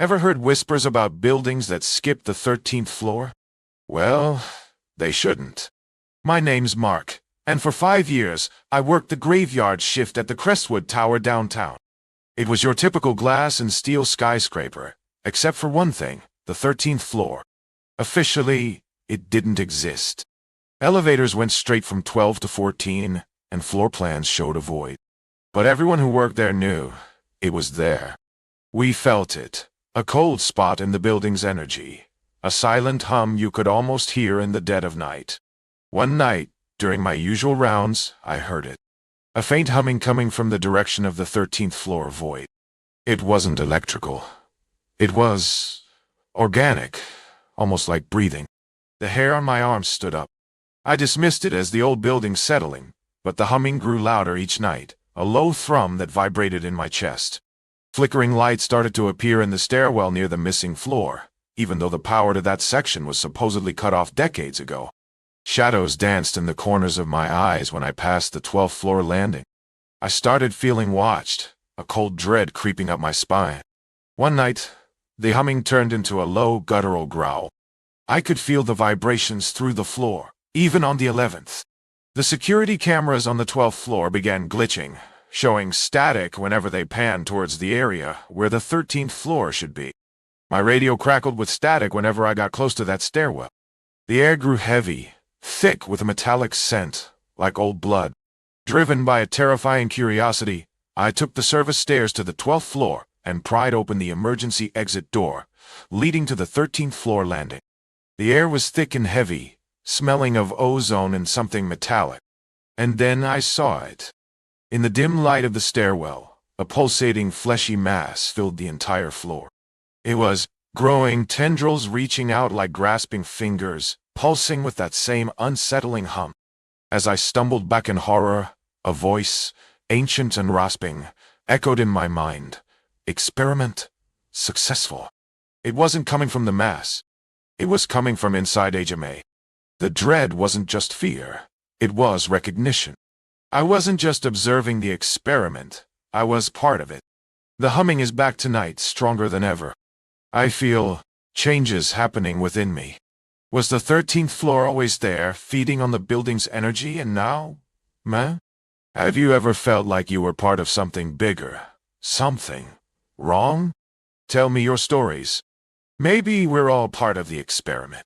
Ever heard whispers about buildings that skip the 13th floor? Well, they shouldn't. My name's Mark, and for 5 years, I worked the graveyard shift at the Crestwood Tower downtown. It was your typical glass and steel skyscraper, except for one thing, the 13th floor. Officially, it didn't exist. Elevators went straight from 12 to 14, and floor plans showed a void. But everyone who worked there knew it was there. We felt it, a cold spot in the building's energy, a silent hum you could almost hear in the dead of night. One night, during my usual rounds, I heard it. A faint humming coming from the direction of the 13th floor void. It wasn't electrical. It was organic, almost like breathing. The hair on my arms stood up. I dismissed it as the old building settling, but the humming grew louder each night, a low thrum that vibrated in my chest. Flickering lights started to appear in the stairwell near the missing floor, even though the power to that section was supposedly cut off decades ago. Shadows danced in the corners of my eyes when I passed the 12th floor landing. I started feeling watched, a cold dread creeping up my spine. One night, the humming turned into a low, guttural growl. I could feel the vibrations through the floor, even on the 11th. The security cameras on the 12th floor began glitching, showing static whenever they panned towards the area where the 13th floor should be. My radio crackled with static whenever I got close to that stairwell. The air grew heavy, thick with a metallic scent, like old blood. Driven by a terrifying curiosity, I took the service stairs to the 12th floor and pried open the emergency exit door, leading to the 13th floor landing. The air was thick and heavy, smelling of ozone and something metallic. And then I saw it. In the dim light of the stairwell, a pulsating fleshy mass filled the entire floor. It was growing, tendrils reaching out like grasping fingers, pulsing with that same unsettling hum. As I stumbled back in horror, a voice, ancient and rasping, echoed in my mind. Experiment successful. It wasn't coming from the mass. It was coming from inside HMA. The dread wasn't just fear. It was recognition. I wasn't just observing the experiment. I was part of it. The humming is back tonight, stronger than ever. I feel changes happening within me. Was the 13th floor always there, feeding on the building's energy, and now, meh? Have you ever felt like you were part of something bigger? Something wrong? Tell me your stories. Maybe we're all part of the experiment.